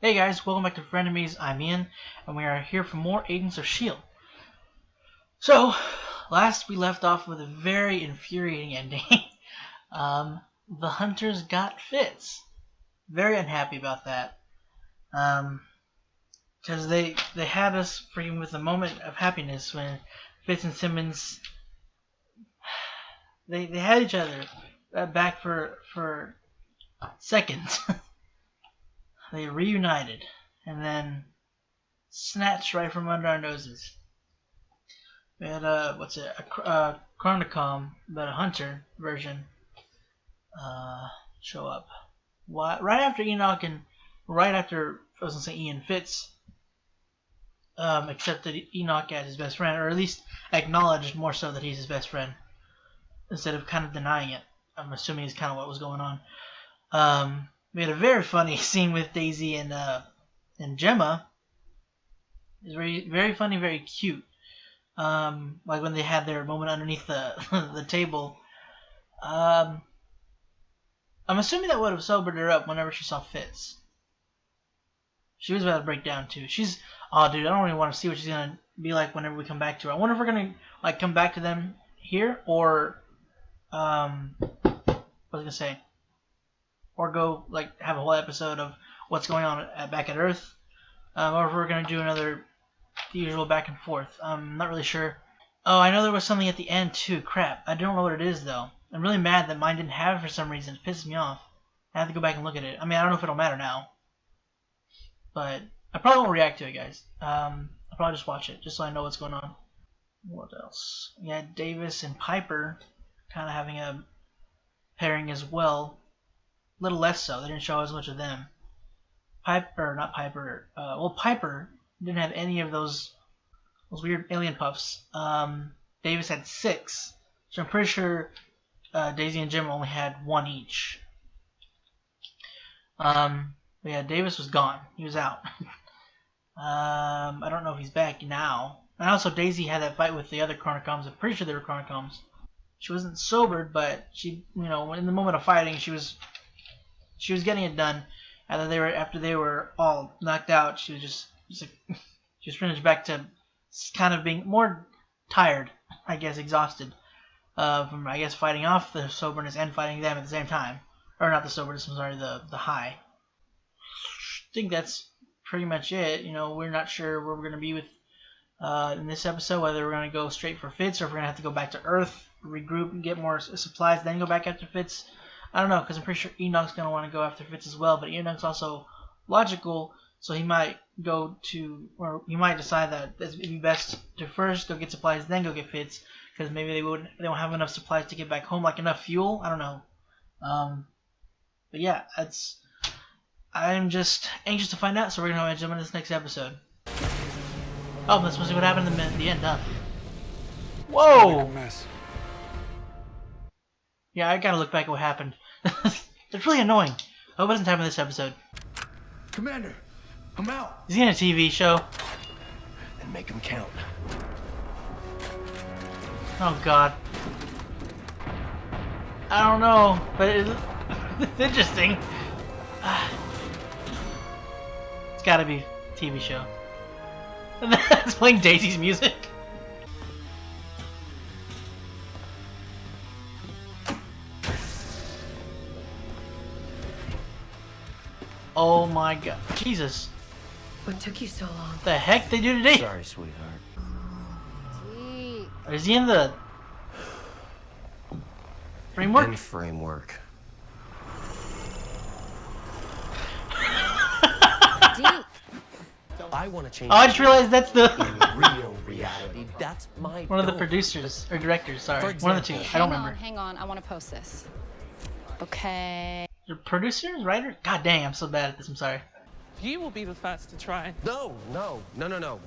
Hey guys, welcome back to Frenemies. I'm Ian, and we are here for more Agents of S.H.I.E.L.D. So, last we left off with a very infuriating ending. The hunters got Fitz. Very unhappy about that. Because they had us freaking with a moment of happiness when Fitz and Simmons they had each other back for seconds. They reunited, and then snatched right from under our noses. We had a Chronicom, but a hunter version, show up. Right after Enoch and right after I was gonna say Ian Fitz accepted Enoch as his best friend, or at least acknowledged more so that he's his best friend instead of kind of denying it. I'm assuming is kind of what was going on. We had a very funny scene with Daisy and Gemma. It was very, very funny, very cute. Like when they had their moment underneath the the table. I'm assuming that would have sobered her up whenever she saw Fitz. She was about to break down too. Oh dude, I don't really want to see what she's gonna be like whenever we come back to her. I wonder if we're gonna like come back to them here, or what was I gonna say? Or go like have a whole episode of what's going on back at Earth, or if we're gonna do the usual back and forth. I'm not really sure. Oh, I know there was something at the end too. Crap, I don't know what it is though. I'm really mad that mine didn't have it for some reason. It pisses me off. I have to go back and look at it. I mean, I don't know if it'll matter now, but I probably won't react to it, guys. I'll probably just watch it just so I know what's going on. What else? Yeah, Davis and Piper kind of having a pairing as well. A little less so. They didn't show as much of them. Piper didn't have any of those weird alien puffs. Davis had 6, so I'm pretty sure Daisy and Jim only had 1 each. But yeah, Davis was gone. He was out. I don't know if he's back now. And also, Daisy had that fight with the other Chronicoms. I'm pretty sure they were Chronicoms. She wasn't sobered, but she, in the moment of fighting, she was getting it done. After they were all knocked out, she was finished back to kind of being more tired, I guess, exhausted from fighting off the soberness and fighting them at the same time, or not the soberness. I'm sorry, the high. I think that's pretty much it. We're not sure where we're gonna be with in this episode, whether we're gonna go straight for Fitz or if we're gonna have to go back to Earth, regroup, and get more supplies, then go back after Fitz. I don't know, because I'm pretty sure Enoch's going to want to go after Fitz as well, but Enoch's also logical, so he might he might decide that it'd be best to first go get supplies, then go get Fitz, because maybe they don't have enough supplies to get back home, like enough fuel. I don't know. But yeah, I'm just anxious to find out, so we're going to jump into this next episode. Oh, that's supposed to be what happened at the end, huh? Whoa! Yeah, I gotta look back at what happened. It's really annoying. I hope it doesn't happen in this episode. Commander, I'm out. Is he in a TV show? And make him count. Oh god. I don't know, but it's interesting. It's gotta be a TV show. And that's playing Daisy's music. Oh my god. Jesus. What took you so long? What the heck they do today? Sorry, sweetheart. Deke. Is he in the framework? In framework. Deke. I want to change. Oh, I just realized that's the in real reality. That's my one of the goal. producers or directors. Sorry, For one of the two. I don't remember. Hang on. I want to post this. Okay. The producers, writer? God dang, I'm so bad at this. I'm sorry. You will be the first to try. No.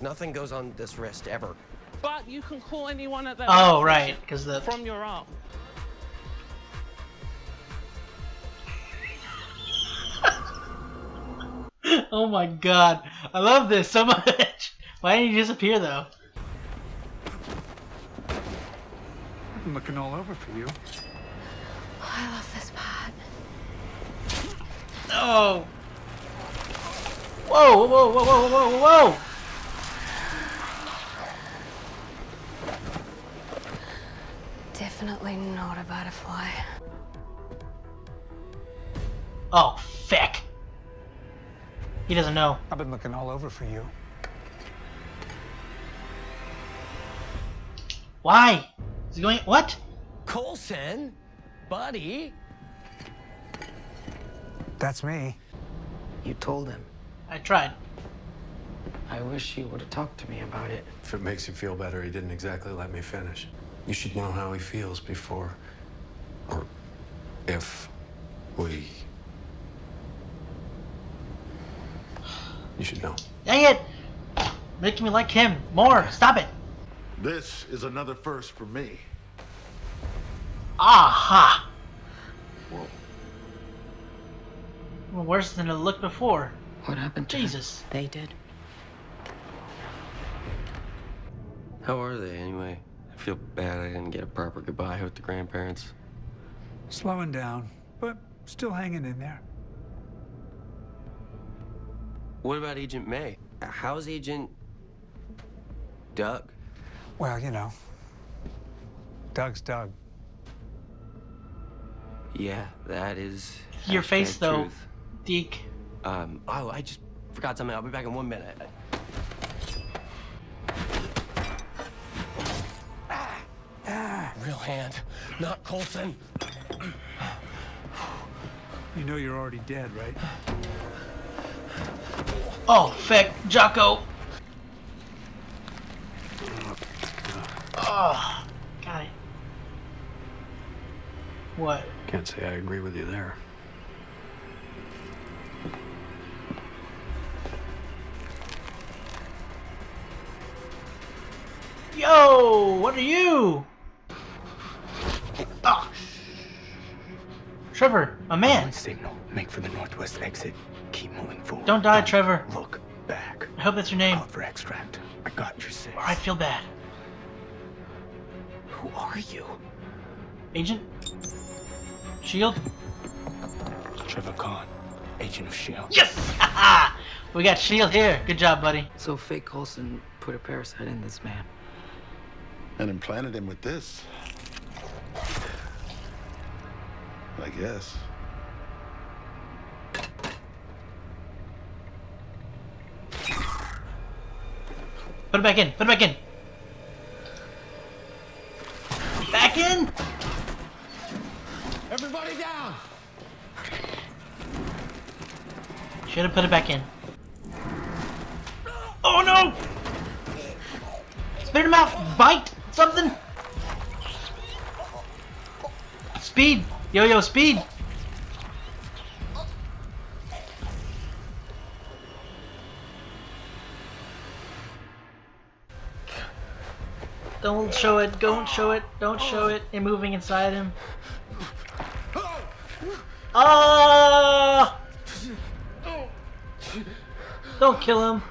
Nothing goes on this wrist ever. But you can call anyone at their Oh, work right, station because the from your arm. Oh my god, I love this so much. Why didn't he disappear though? I'm looking all over for you. I love this part. No. Whoa, whoa, whoa, whoa, whoa, whoa! Definitely not a butterfly. Oh, feck. He doesn't know. I've been looking all over for you. Why? Is he going? What? Coulson? Buddy? That's me. You told him. I tried. I wish you would have talked to me about it. If it makes you feel better, he didn't exactly let me finish. You should know how he feels before, or if we... You should know. Dang it! Making me like him more. Stop it. This is another first for me. Aha! Well, worse than it looked before. What happened to Jesus. him? They did. How are they anyway? I feel bad I didn't get a proper goodbye with the grandparents. Slowing down, but still hanging in there. What about Agent May? How's Agent Doug? Well, you know, Doug's Doug. Yeah, that is Your face, hashtag though, truth. Deke. Oh, I just forgot something. I'll be back in 1 minute. Real hand, not Coulson. You know you're already dead, right? Oh, feck, Jocko. Oh, got it. What? Can't say I agree with you there. Yo, what are you? Ah. Trevor, my man. Signal. Make for the northwest exit. Keep moving forward. Don't die, Trevor. Look back. I hope that's your name, Out for extract. I got your six. or I feel bad. Who are you? Agent? S.H.I.E.L.D? Trevor Kahn, agent of S.H.I.E.L.D. Yes! We got S.H.I.E.L.D. here. Good job, buddy. So fake Coulson put a parasite in this man. And implanted him with this. I guess. Put it back in. Put it back in. Back in? Everybody down! Should have put it back in. Oh no! Spit him out! Bite! Something! Speed! Yo-yo, speed! Don't show it, don't show it, don't show it. You're moving inside him. Ah! Don't kill him.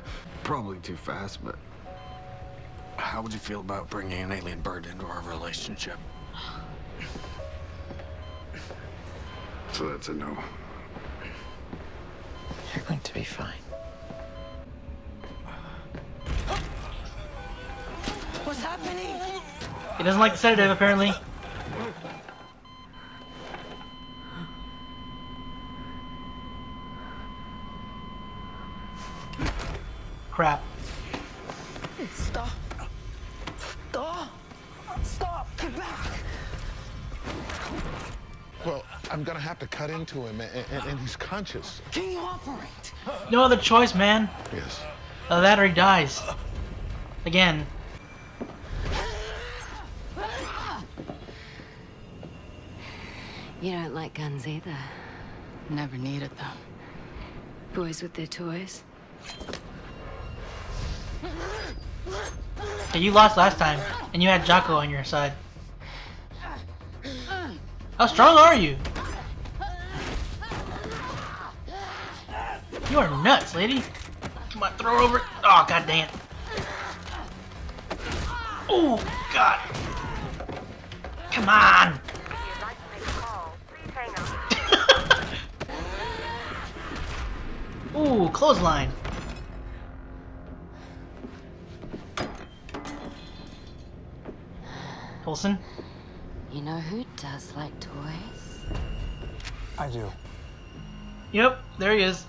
Probably too fast, but how would you feel about bringing an alien bird into our relationship? So that's a no. You're going to be fine. What's happening? He doesn't like the sedative, apparently. Crap. Stop. Stop. Stop. Get back. Well, I'm gonna have to cut into him, and he's conscious. Can you operate? No other choice, man. Yes. Either that or he dies. Again. You don't like guns either. Never needed them. Boys with their toys. Hey, you lost last time, and you had Jocko on your side. How strong are you? You are nuts, lady. Come on, throw her over. Oh, god dang it. Oh, God. Come on. Ooh, clothesline. Coulson? You know who does like toys? I do. Yep, there he is.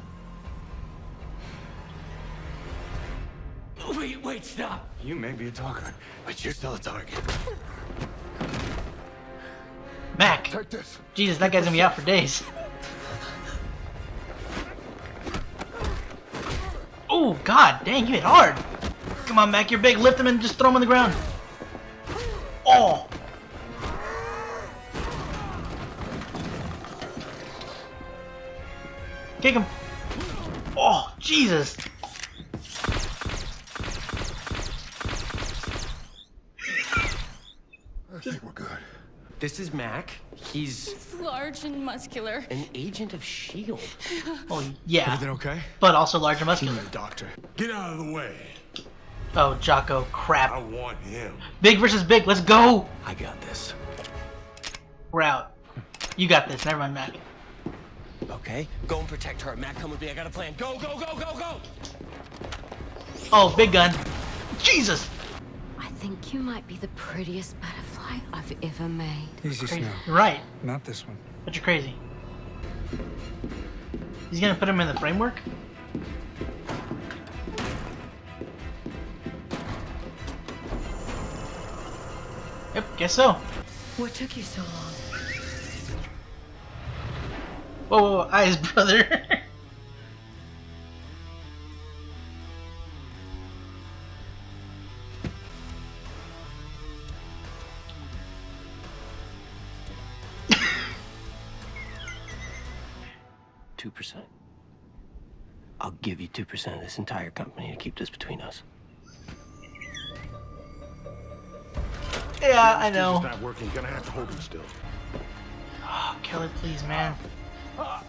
Wait, stop! You may be a talker, but you're still a target. Mack. Take this. Jesus, that guy's gonna be out for days. Oh, god dang, you hit hard. Come on, Mack, you're big. Lift him and just throw him on the ground. Oh. Kick him. Oh, Jesus. I think we're good. This is Mack. He's He's large and muscular. an agent of S.H.I.E.L.D. Oh, yeah. Everything okay? But also large and muscular. The doctor. Get out of the way. Oh, Jocko, crap. I want him. Big versus big, let's go! I got this. We're out. You got this, never mind, Mack. Okay, go and protect her. Mack, come with me. I got a plan. Go, go, go, go, go! Oh, big gun. Jesus! I think you might be the prettiest butterfly I've ever made. Easy, Crazy. Snow. You're right, Not this one. but you're crazy. He's gonna put him in the framework? Yep, guess so. What took you so long? Whoa, whoa, whoa, eyes, brother. 2%. I'll give you 2% of this entire company to keep this between us. Yeah, I know. It's not working. Gonna have to hold him still. Oh, Keller, please, man. Oh!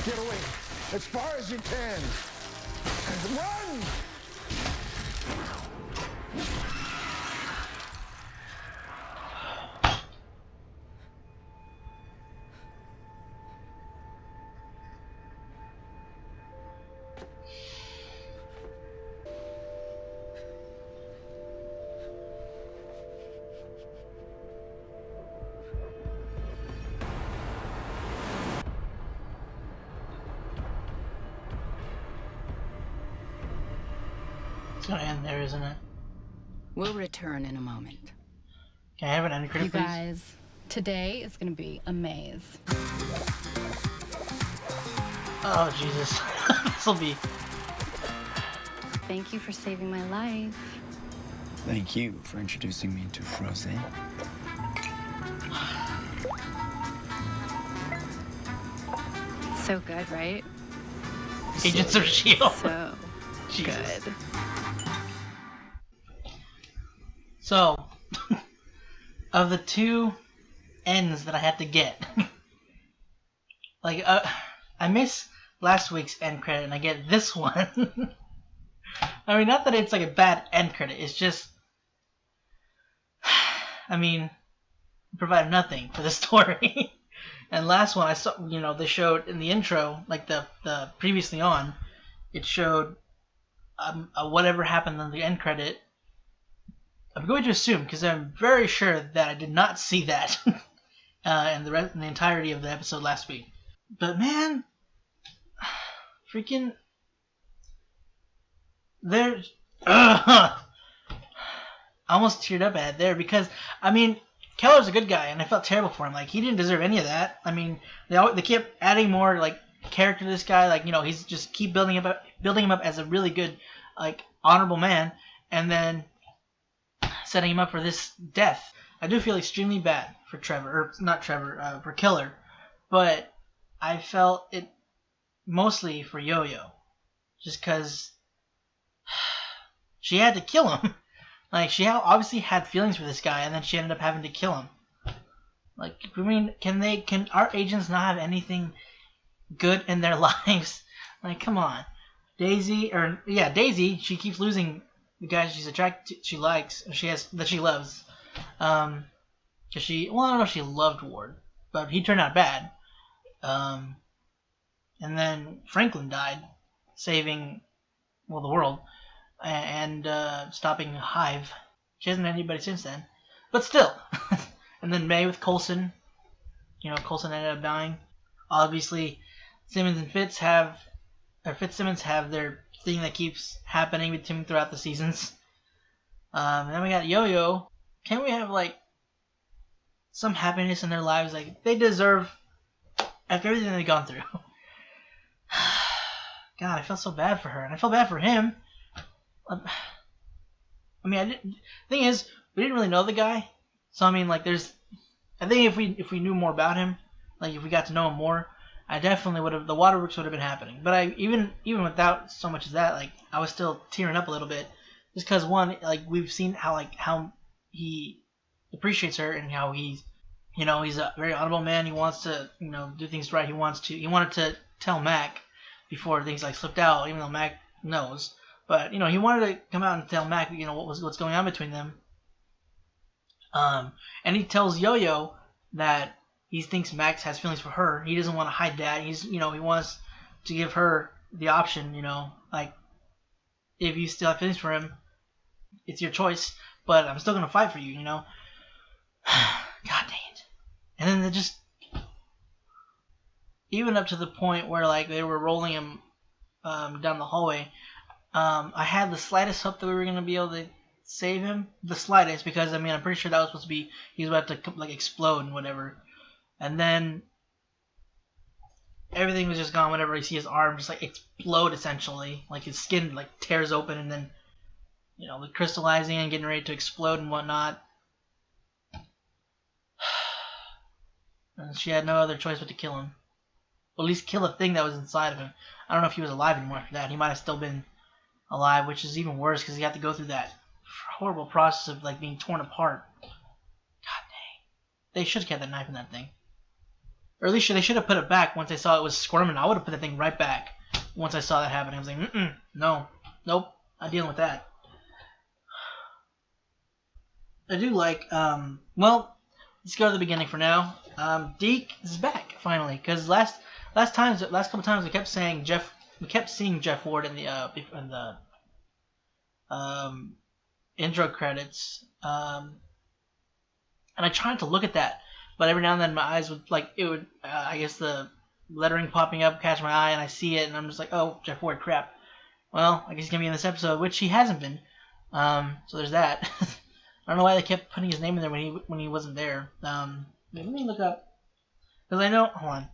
Get away. As far as you can. Run! It's gonna end there, isn't it? We'll return in a moment. Can I have an end credit, You please? guys, today is gonna be a maze. Oh, Jesus. This'll be... Thank you for saving my life. Thank you for introducing me to Frosé. So good, right? Agents of S.H.I.E.L.D. So Jesus. good. So, of the two ends that I had to get, like, I miss last week's end credit and I get this one. I mean, not that it's like a bad end credit, it's just, I mean, it provided nothing for the story. And last one, I saw, you know, they showed in the intro, like the previously on, it showed whatever happened on the end credit. I'm going to assume, because I'm very sure that I did not see that in the entirety of the episode last week. But man, freaking, there's, I almost teared up at it there because, I mean, Keller's a good guy, and I felt terrible for him. Like, he didn't deserve any of that. I mean, they kept adding more, like, character to this guy. Like, you know, he's just keep building him up as a really good, like, honorable man, and then setting him up for this death. I do feel extremely bad for Trevor, or not Trevor, for Keller, but I felt it mostly for Yoyo, just because she had to kill him. Like, she obviously had feelings for this guy, and then she ended up having to kill him. Like, I mean, can our agents not have anything good in their lives? Like, come on. Daisy, she keeps losing the guys she's attracted to, she likes, or that she loves. Cause I don't know if she loved Ward, but he turned out bad. and then Franklin died, saving, well, the world, and stopping Hive. She hasn't had anybody since then, but still. And then May with Coulson. Coulson ended up dying. Obviously, Simmons and Fitzsimmons have their thing that keeps happening between them throughout the seasons. And then we got Yoyo. Can't we have like some happiness in their lives? Like they deserve after everything they've gone through. God, I felt so bad for her, and I felt bad for him. I mean, thing is, we didn't really know the guy, so I mean, like, I think if we knew more about him, like if we got to know him more, I definitely would have. The waterworks would have been happening. But even without so much as that, like I was still tearing up a little bit, just because one, like we've seen how he appreciates her and how he's a very honorable man. He wants to do things right. He wanted to tell Mack before things like slipped out, even though Mack knows. But he wanted to come out and tell Mack what's going on between them. And he tells Yoyo that he thinks Max has feelings for her. He doesn't want to hide that. He wants to give her the option. Like if you still have feelings for him, it's your choice. But I'm still gonna fight for you. God dang it! And then they just even up to the point where like they were rolling him down the hallway. I had the slightest hope that we were gonna be able to save him, the slightest, because I mean I'm pretty sure that was supposed to be he was about to like explode and whatever, and then everything was just gone whenever you see his arm just like explode essentially, like his skin like tears open and then the crystallizing and getting ready to explode and whatnot. And she had no other choice but to kill him, or at least kill a thing that was inside of him. I don't know if he was alive anymore after that. He might have still been alive, which is even worse because he had to go through that horrible process of like being torn apart. God dang. They should have kept that knife in that thing. Or at least they should have put it back once they saw it was squirming. I would have put the thing right back once I saw that happen. I was like, no, nope, not dealing with that. I do like, well, let's go to the beginning for now. Deke is back finally, because last couple times we kept seeing Jeff Ward in the intro credits, and I tried to look at that, but every now and then my eyes would I guess the lettering popping up catch my eye, and I see it, and I'm just like, oh, Jeff Ward, crap. Well, I guess he's gonna be in this episode, which he hasn't been. So there's that. I don't know why they kept putting his name in there when he wasn't there. Let me look up, because I know. Hold on.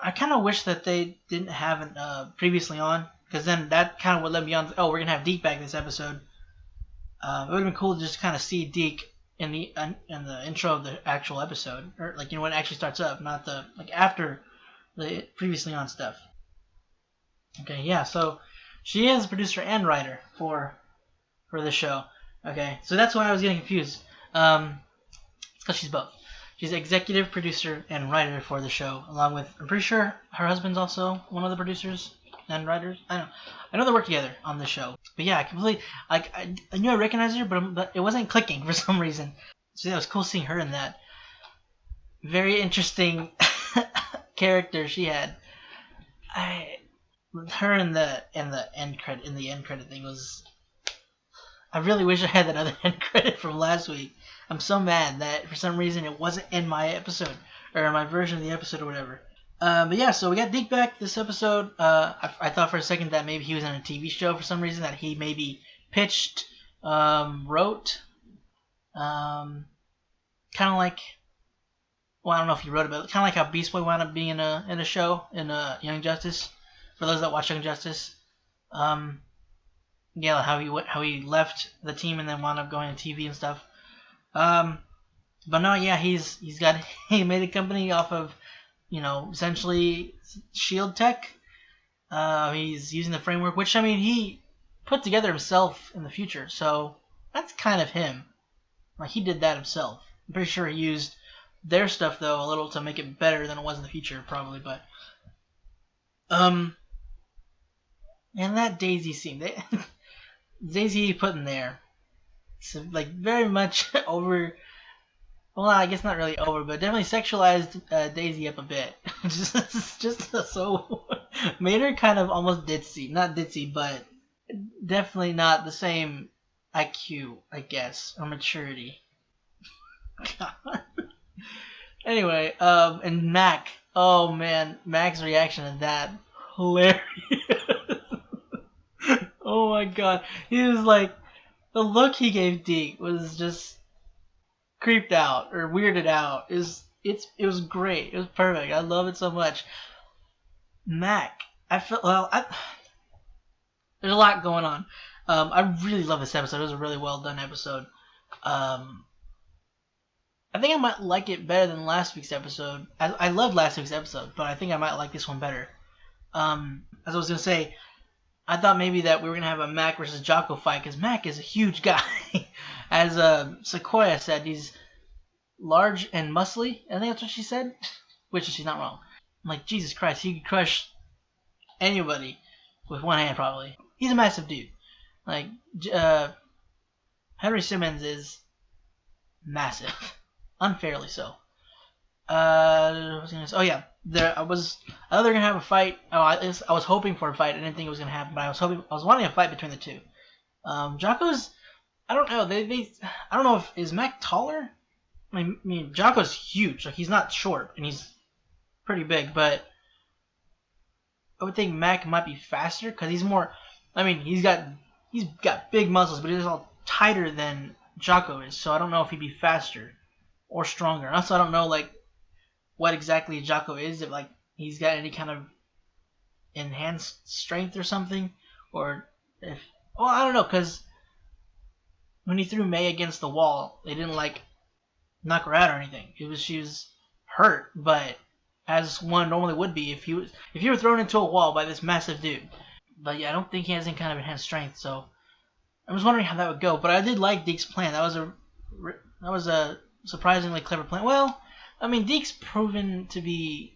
I kind of wish that they didn't have it previously on, because then that kind of would let me on. Oh, we're gonna have Deke back this episode. It would have been cool to just kind of see Deke in the intro of the actual episode, or like when it actually starts up, not the after the previously on stuff. Okay, yeah. So she is producer and writer for the show. Okay, so that's why I was getting confused. It's because she's both. She's executive producer and writer for the show, along with, I'm pretty sure her husband's also one of the producers and writers. I know they work together on the show. But yeah, I knew I recognized her, but it wasn't clicking for some reason. So yeah, it was cool seeing her in that. Very interesting character she had. Her in the end credit thing was. I really wish I had that other end credit from last week. I'm so mad that for some reason it wasn't in my episode or my version of the episode or whatever. But yeah, so we got Deke back this episode. I thought for a second that maybe he was on a TV show for some reason, that he maybe pitched, wrote, kind of like, well, I don't know if he wrote it, but kind of like how Beast Boy wound up being in a show in Young Justice. For those that watch Young Justice, yeah, how he left the team and then wound up going to TV and stuff. But no, yeah, he made a company off of, essentially S.H.I.E.L.D. tech. He's using the framework, which I mean he put together himself in the future, so that's kind of him. Like he did that himself. I'm pretty sure he used their stuff though a little to make it better than it was in the future, probably. But and that Daisy scene, Daisy he put in there, so like very much over well, I guess not really over, but definitely sexualized Daisy up a bit. just so made her kind of almost ditzy. Not ditzy, but definitely not the same IQ, I guess, or maturity. Anyway, and Mack. Oh man, Mack's reaction to that, hilarious. Oh my god, he was like, the look he gave Deke was just creeped out or weirded out. It was great. It was perfect. I love it so much. Mack, there's a lot going on. I really love this episode. It was a really well done episode. I think I might like it better than last week's episode. I loved last week's episode, but I think I might like this one better. As I was gonna say, I thought maybe that we were gonna have a Mack versus Jocko fight because Mack is a huge guy. As Sequoia said, he's large and muscly. I think that's what she said, which she's not wrong. I'm like, Jesus Christ, he could crush anybody with one hand probably. He's a massive dude. Like Henry Simmons is massive, unfairly so. I was gonna say, oh yeah, I thought they were gonna have a fight. Oh, I was hoping for a fight. I didn't think it was gonna happen, but I was wanting a fight between the two. Jocko's, I don't know. I don't know if is Mack taller. I mean, Jocko's huge. Like he's not short, and he's pretty big, but I would think Mack might be faster because he's more. I mean, he's got big muscles, but he's all tighter than Jocko is. So I don't know if he'd be faster or stronger. Also, I don't know like what exactly Jocko is. If like he's got any kind of enhanced strength or something, or if I don't know because when he threw May against the wall, they didn't like knock her out or anything. She was hurt, but as one normally would be if you were thrown into a wall by this massive dude. But yeah, I don't think he has any kind of enhanced strength, so I was wondering how that would go. But I did like Deke's plan. That was a surprisingly clever plan. Well, I mean, Deke's proven to be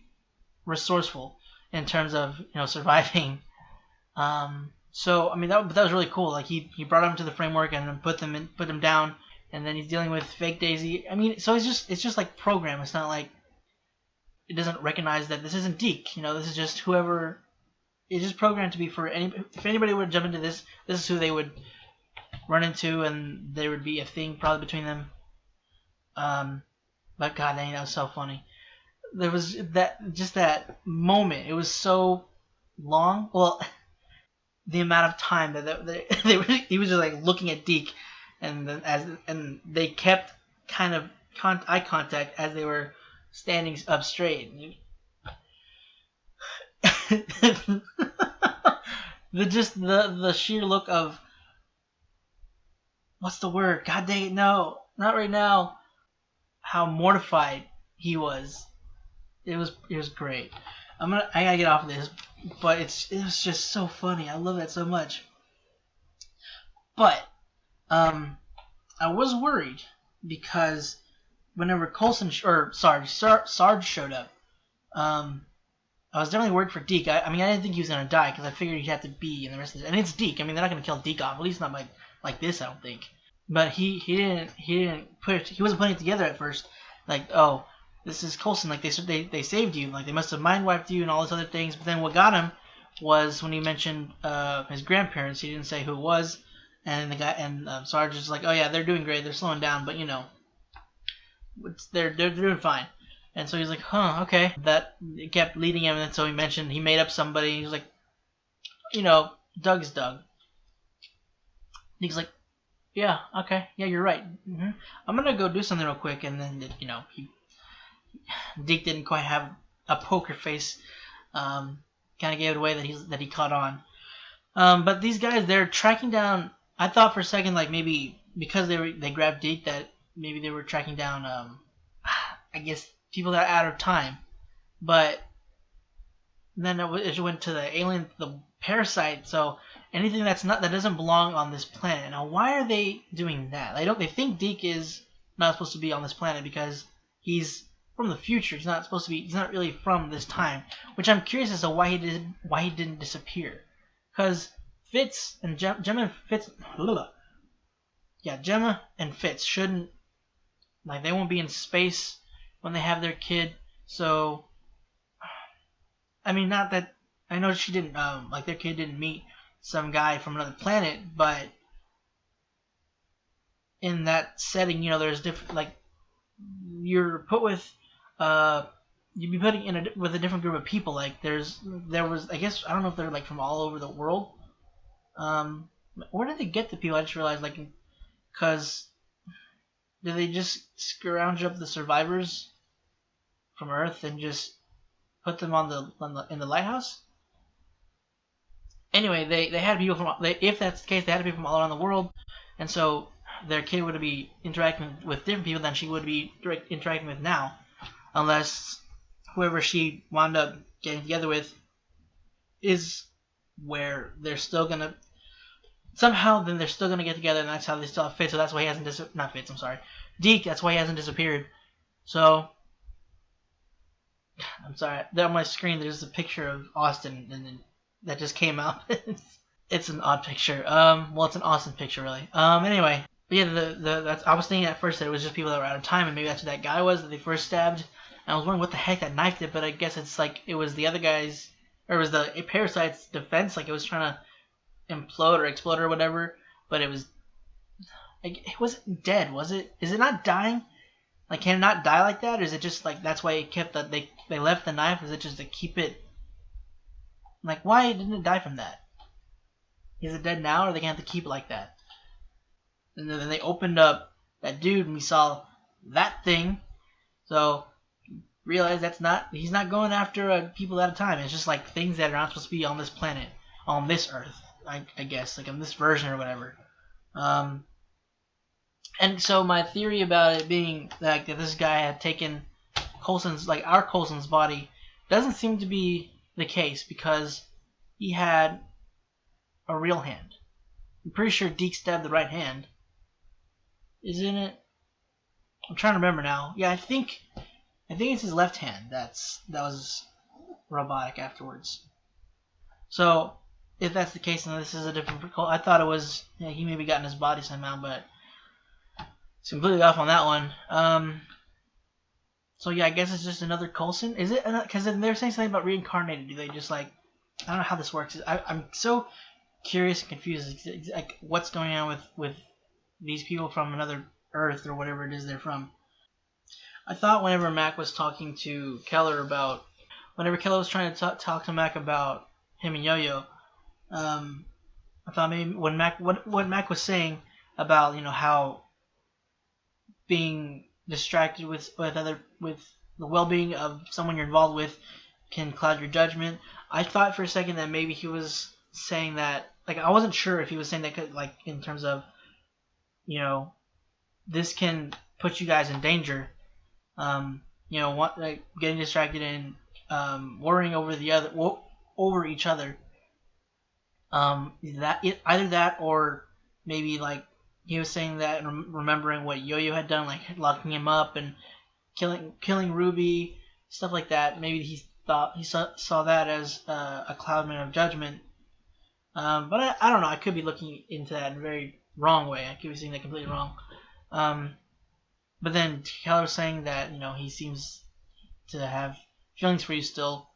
resourceful in terms of surviving. So I mean that was really cool. Like he brought him to the framework and then put him down, and then he's dealing with fake Daisy. I mean, so it's just like program. It's not like it doesn't recognize that this isn't Deke. This is just whoever. It's just programmed to be for if anybody would jump into this is who they would run into, and there would be a thing probably between them. But god dang, that was so funny. There was that moment. It was so long. Well, the amount of time that he was just like looking at Deke, and they kept kind of eye contact as they were standing up straight. the sheer look of what's the word? God dang it, no, not right now. How mortified he was. It was great. I gotta get off of this, but it was just so funny. I love that so much. But I was worried because whenever Sarge showed up, I was definitely worried for Deke. I mean, I didn't think he was gonna die because I figured he'd have to be in the rest of it. And it's Deke. I mean, they're not gonna kill Deke off. At least not like this, I don't think. But he didn't put it. He wasn't putting it together at first. Like, oh, this is Coulson. Like they saved you. Like they must have mind wiped you and all these other things. But then what got him was when he mentioned his grandparents. He didn't say who it was. And the guy and Sarge is like, oh yeah, they're doing great. They're slowing down, but they're doing fine. And so he's like, huh, okay. That it kept leading him, and so he made up somebody. He was like, Doug's Doug. He's like, yeah, okay, yeah, you're right. Mm-hmm. I'm gonna go do something real quick, and then Deke didn't quite have a poker face. Kind of gave it away that he caught on. But these guys, they're tracking down. I thought for a second, like maybe because they grabbed Deke, that maybe they were tracking down. I guess people that are out of time, but then it went to the alien, the Parasite. So anything that doesn't belong on this planet. Now, why are they doing that? They think Deke is not supposed to be on this planet because he's from the future. He's not supposed to be. He's not really from this time. Which I'm curious as to why he didn't disappear. Because Fitz and Gemma and Fitz shouldn't like they won't be in space when they have their kid. So I mean, not that I know she didn't like their kid didn't meet some guy from another planet, but in that setting, you know, there's different like you're put with you'd be putting in with a different group of people. Like there was I guess I don't know if they're like from all over the world. Where did they get the people? I just realized like because did they just scrounge up the survivors from Earth and just put them in the lighthouse? Anyway, they had people from if that's the case, they had people from all around the world, and so their kid would be interacting with different people than she would be interacting with now, unless whoever she wound up getting together with is where they're still gonna somehow then they're still gonna get together, and that's how they still have Fitz. So that's why he hasn't not Fitz. I'm sorry, Deke. That's why he hasn't disappeared. So I'm sorry. There on my screen, there's a picture of Austin, and then that just came out. It's an odd picture. Well, it's an awesome picture, really. Anyway, but yeah, that's I was thinking at first that it was just people that were out of time, and maybe that's who that guy was that they first stabbed. And I was wondering what the heck that knife did, but I guess it's like it was the other guy's, or it was the Parasite's defense, like it was trying to implode or explode or whatever. But it was, like, it wasn't dead, was it? Is it not dying? Like, can it not die like that, or is it just like that's why it kept that they left the knife? Is it just to keep it? Like, why didn't it die from that? Is it dead now, or are they gonna have to keep it like that? And then they opened up that dude, and we saw that thing. So realize he's not going after people at a time. It's just like things that are not supposed to be on this planet, on this Earth, I guess, like on this version or whatever. And so my theory about it being like that this guy had taken Coulson's, like our Coulson's body, doesn't seem to be the case because he had a real hand. I'm pretty sure Deke stabbed the right hand. Isn't it? I'm trying to remember now. Yeah, I think it's his left hand that was robotic afterwards. So if that's the case, then this is a different. I thought it was he maybe got in his body somehow, but it's completely off on that one. So yeah, I guess it's just another Coulson. Is it? Because they're saying something about reincarnated. Do they just like? I don't know how this works. I'm so curious and confused. Like what's going on with these people from another Earth or whatever it is they're from. I thought whenever Mack was talking to Keller about, whenever Keller was trying to talk to Mack about him and Yoyo, I thought maybe when what Mack was saying about how being distracted with the well-being of someone you're involved with can cloud your judgment. I thought for a second that maybe he was saying that, like I wasn't sure if he was saying that like in terms of this can put you guys in danger. Like getting distracted and worrying over over each other. Either that or maybe like he was saying that and remembering what Yoyo had done, like locking him up and killing Ruby, stuff like that. Maybe he thought he saw that as a cloudment of judgment. But I don't know. I could be looking into that in a very wrong way. I could be seeing that completely wrong. But then Keller was saying that he seems to have feelings for you still,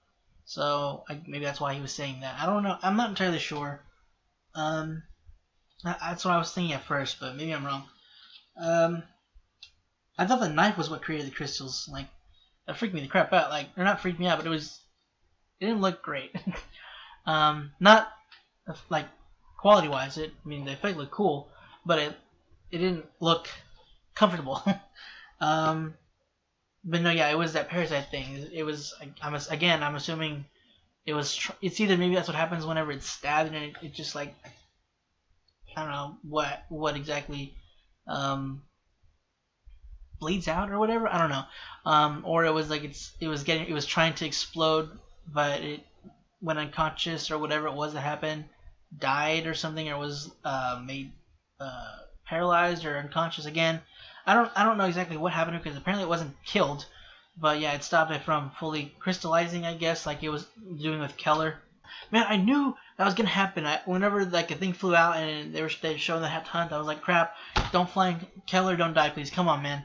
so maybe that's why he was saying that. I don't know. I'm not entirely sure. That's what I was thinking at first, but maybe I'm wrong. I thought the knife was what created the crystals. Like that freaked me the crap out. Like or not freaked me out, but it didn't look great. Not like quality wise. The effect looked cool, but it didn't look comfortable. But no, yeah, it was that Parasite thing. It was. I'm assuming it was. It's either maybe that's what happens whenever it's stabbed and it just like I don't know what exactly bleeds out or whatever. I don't know. Or it was like it was trying to explode, but it went unconscious or whatever it was that happened, died or something, or was made paralyzed or unconscious again. I don't know exactly what happened because apparently it wasn't killed, but yeah, it stopped it from fully crystallizing, I guess, like it was doing with Keller. Man, I knew that was gonna happen. Whenever like a thing flew out and they were showing the hunt, I was like, crap, don't fly, Keller, don't die, please, come on, man.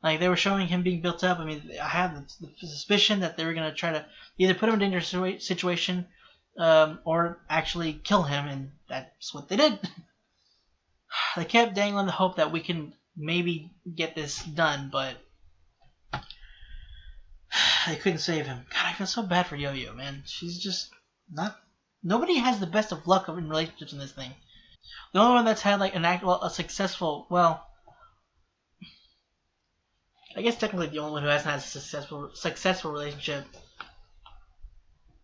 Like, they were showing him being built up. I mean, I had the suspicion that they were going to try to either put him in a dangerous situation or actually kill him, and that's what they did. They kept dangling the hope that we can maybe get this done, but they couldn't save him. God, I feel so bad for Yo-Yo, man. She's just not... Nobody has the best of luck in relationships in this thing. The only one that's had, like, a successful... Well... I guess technically the only one who hasn't had a successful relationship.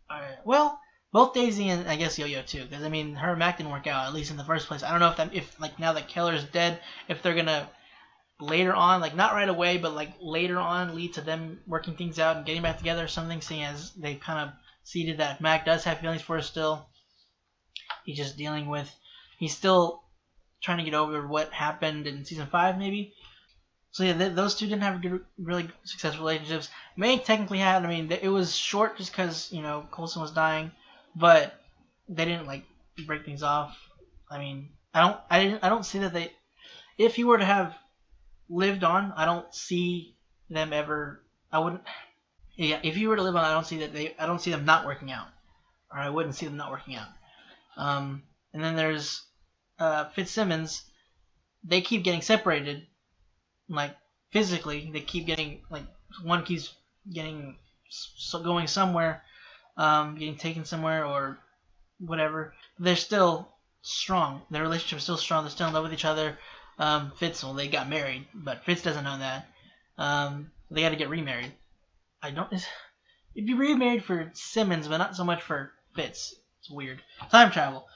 Alright, well, both Daisy and I guess Yo-Yo too, because I mean her and Mack didn't work out, at least in the first place. I don't know if like now that Keller's dead, if they're gonna later on, like not right away, but like later on, lead to them working things out and getting back together or something. Seeing as they kind of seeded that Mack does have feelings for her still, he's just dealing with, he's still trying to get over what happened in season 5 maybe. So yeah, those two didn't have really successful relationships. May technically had. I mean, it was short just because you know Coulson was dying, but they didn't like break things off. I mean, I don't see that they. If he were to have lived on, I don't see them ever. I wouldn't. Yeah, if he were to live on, I don't see that they. I don't see them not working out, or I wouldn't see them not working out. And then there's Fitzsimmons. They keep getting separated. Like physically, they keep getting like one keeps getting going somewhere, getting taken somewhere or whatever. They're still strong. Their relationship is still strong. They're still in love with each other. Fitz, well, they got married, but Fitz doesn't know that. They got to get remarried. It'd be remarried for Simmons, but not so much for Fitz. It's weird. Time travel.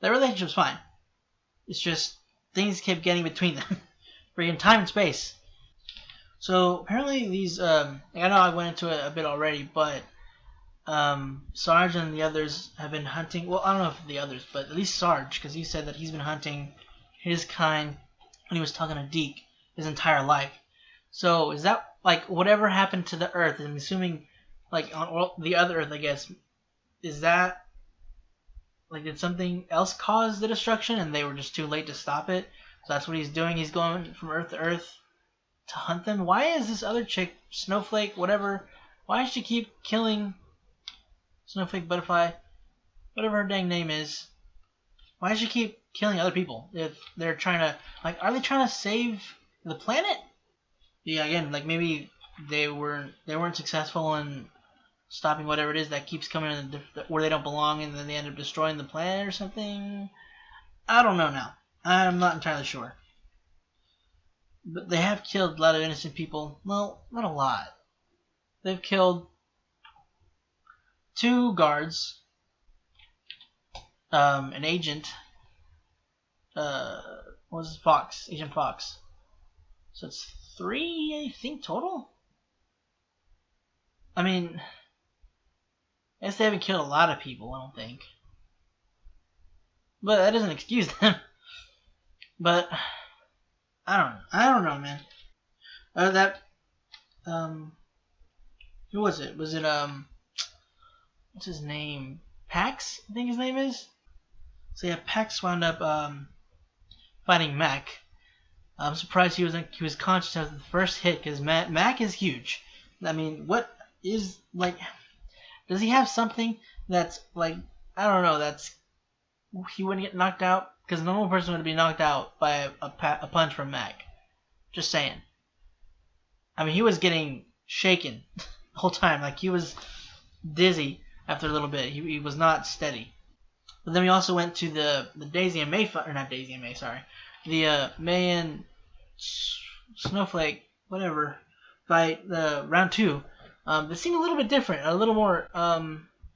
Their relationship's fine. It's just things kept getting between them. Freaking time and space. So apparently these, I know I went into it a bit already, but Sarge and the others have been hunting. Well, I don't know if the others, but at least Sarge, because he said that he's been hunting his kind when he was talking to Deke his entire life. So is that like whatever happened to the Earth? I'm assuming, like on the other Earth, I guess. Is that like did something else cause the destruction and they were just too late to stop it? So that's what he's doing. He's going from Earth to Earth to hunt them. Why is this other chick, Snowflake, whatever, why does she keep killing Snowflake, Butterfly, whatever her dang name is? Why does she keep killing other people if they're trying to, like, are they trying to save the planet? Yeah, again, like maybe they weren't successful in stopping whatever it is that keeps coming in where they don't belong, and then they end up destroying the planet or something. I don't know now. I'm not entirely sure. But they have killed a lot of innocent people. Well, not a lot. They've killed 2 guards, an agent, what was it? Fox, Agent Fox. So it's 3, I think, total? I mean, I guess they haven't killed a lot of people, I don't think. But that doesn't excuse them. But I don't know, man. Who was it? Was it what's his name? Pax, I think his name is. So yeah, Pax wound up fighting Mack. I'm surprised he was conscious of the first hit because Mack is huge. I mean, what is like? Does he have something that's like I don't know? That's he wouldn't get knocked out. Because a normal person would be knocked out by a punch from Mack. Just saying. I mean, he was getting shaken the whole time. Like, he was dizzy after a little bit. He was not steady. But then we also went to the Daisy and May fight. Or not Daisy and May, sorry. The May and Snowflake, whatever, fight, round 2. It seemed a little bit different. A little more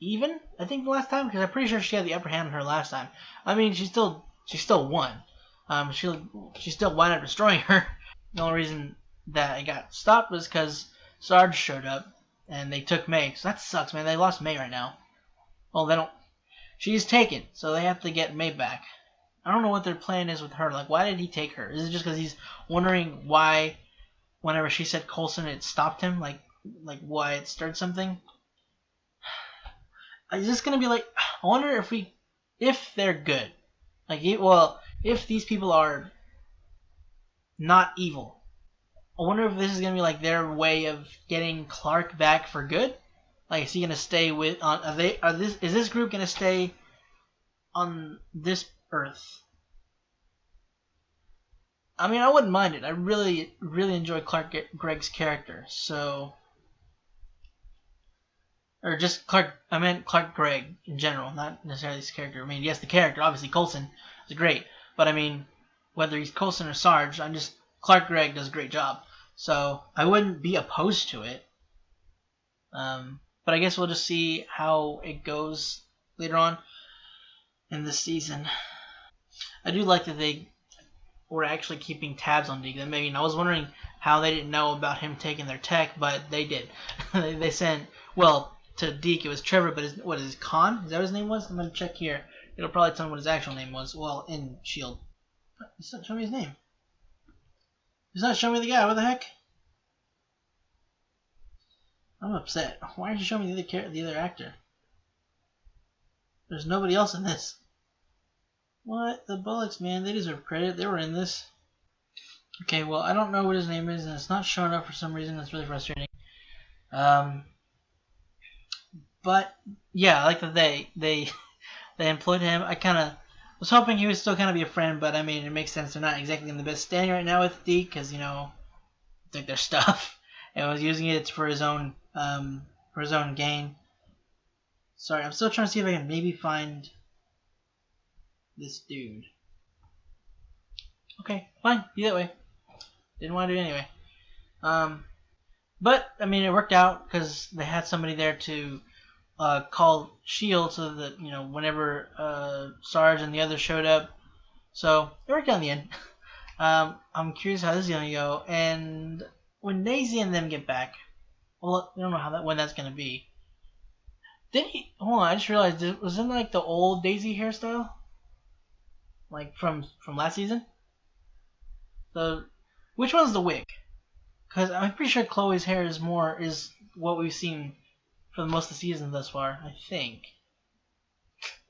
even, I think, the last time. Because I'm pretty sure she had the upper hand on her last time. I mean, she still won. She still wound up destroying her. The only reason that it got stopped was because Sarge showed up and they took May. So that sucks, man. They lost May right now. Well, they don't. She's taken, so they have to get May back. I don't know what their plan is with her. Like, why did he take her? Is it just because he's wondering why, whenever she said Coulson, it stopped him? Like why it stirred something? Is this gonna be like? I wonder if they're good. Like, well, if these people are not evil, I wonder if this is gonna be like their way of getting Clark back for good. Like, is he gonna stay with? Is this group gonna stay on this Earth? I mean, I wouldn't mind it. I really, really enjoy Greg's character. So, or just Clark. I meant Clark Gregg in general, not necessarily this character. I mean, yes, the character. Obviously, Coulson is great, but I mean, whether he's Coulson or Sarge, Clark Gregg does a great job. So I wouldn't be opposed to it. But I guess we'll just see how it goes later on in this season. I do like that they were actually keeping tabs on Deke. I was wondering how they didn't know about him taking their tech, but they did. They sent, well, to Deke it was Trevor, but what is Khan? Is that what his name was? I'm gonna check here. It'll probably tell me what his actual name was. Well, in S.H.I.E.L.D. He's not showing me his name. He's not showing me the guy. What the heck? I'm upset. Why aren't you showing me the other actor? There's nobody else in this. What? The Bullocks, man. They deserve credit. They were in this. Okay, well, I don't know what his name is, and it's not showing up for some reason. That's really frustrating. But yeah, I like that they employed him. I kind of was hoping he would still kind of be a friend, but I mean, it makes sense. They're not exactly in the best standing right now with Deke, because took their stuff and was using it for his own gain. Sorry, I'm still trying to see if I can maybe find this dude. Okay, fine, be that way. Didn't want to do it anyway. But I mean, it worked out because they had somebody there to call S.H.I.E.L.D. so that whenever Sarge and the others showed up, so it worked out in the end. I'm curious how this is gonna go, and when Daisy and them get back, well, I don't know when that's gonna be. Hold on, I just realized it was in like the old Daisy hairstyle, like from last season. So, which one's the wig? Because I'm pretty sure Chloe's hair is what we've seen for most of the season thus far, I think.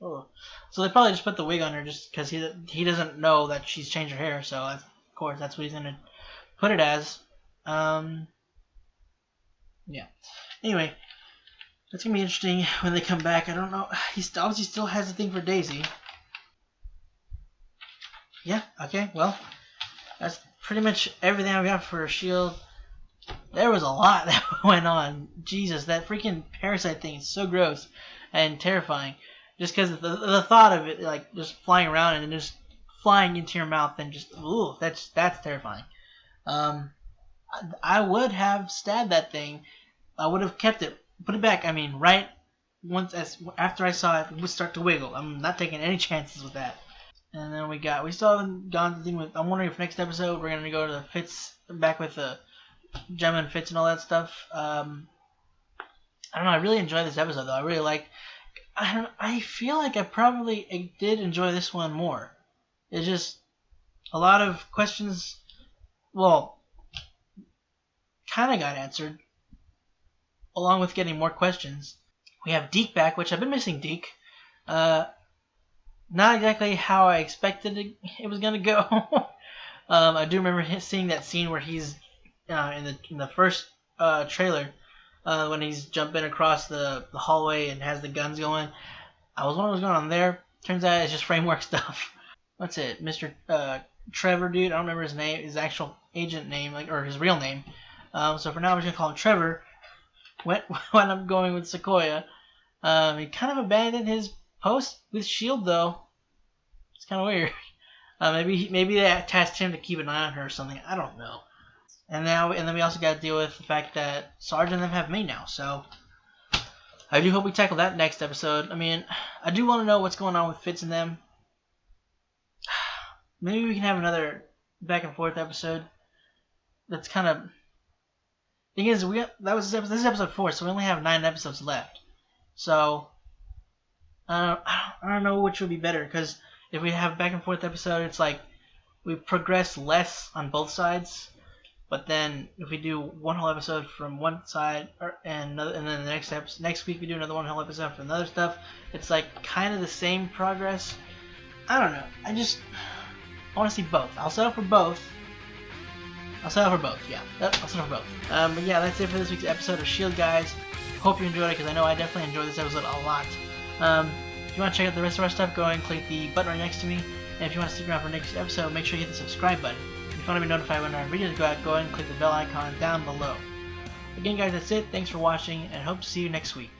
Oh. So they probably just put the wig on her just because he doesn't know that she's changed her hair, so of course that's what he's gonna put it as. Yeah. Anyway, it's gonna be interesting when they come back. I don't know. He obviously still has a thing for Daisy. Yeah. Okay. Well, that's pretty much everything I've got for S.H.I.E.L.D. There was a lot that went on. Jesus, that freaking Parasite thing is so gross and terrifying. Just because the thought of it, like just flying around and just flying into your mouth and just that's terrifying. I would have stabbed that thing. I would have kept it, put it back. I mean, right after I saw it would start to wiggle. I'm not taking any chances with that. And then we still haven't gone to the thing with. I'm wondering if next episode we're gonna go to the Fitz back with the Gemma and Fitz and all that stuff. I don't know. I really enjoyed this episode though. I really like. I feel like I did enjoy this one more. It's just a lot of questions. Well, kind of got answered, along with getting more questions. We have Deke back, which I've been missing Deke. Not exactly how I expected it was gonna go. I do remember seeing that scene where he's in the first trailer when he's jumping across the hallway and has the guns going. I was wondering what's going on there. Turns out it's just framework stuff. What's it, Mr. Trevor, dude? I don't remember his name, his actual agent name, or his real name. So for now, I'm just gonna call him Trevor. When I'm going with Sequoia, he kind of abandoned his post with S.H.I.E.L.D. though. It's kind of weird. Maybe they tasked him to keep an eye on her or something. I don't know. And then we also got to deal with the fact that Sarge and them have me now. So I do hope we tackle that next episode. I mean, I do want to know what's going on with Fitz and them. Maybe we can have another back and forth episode. That's kind of. Thing is, this is episode 4, so we only have 9 episodes left. So I don't know which would be better, because if we have a back and forth episode, it's like we progress less on both sides. But then if we do one whole episode from one side and then the next week we do another one whole episode for another stuff, it's like kind of the same progress. I don't know. I want to see both. I'll settle for both. I'll sign up for both. Yeah, I'll sign up for both. But yeah, that's it for this week's episode of S.H.I.E.L.D, guys. Hope you enjoyed it, because I know I definitely enjoyed this episode a lot. If you want to check out the rest of our stuff, go ahead and click the button right next to me. And if you want to stick around for the next episode, make sure you hit the subscribe button. If you want to be notified when our videos go out, go ahead and click the bell icon down below. Again, guys, that's it. Thanks for watching, and hope to see you next week.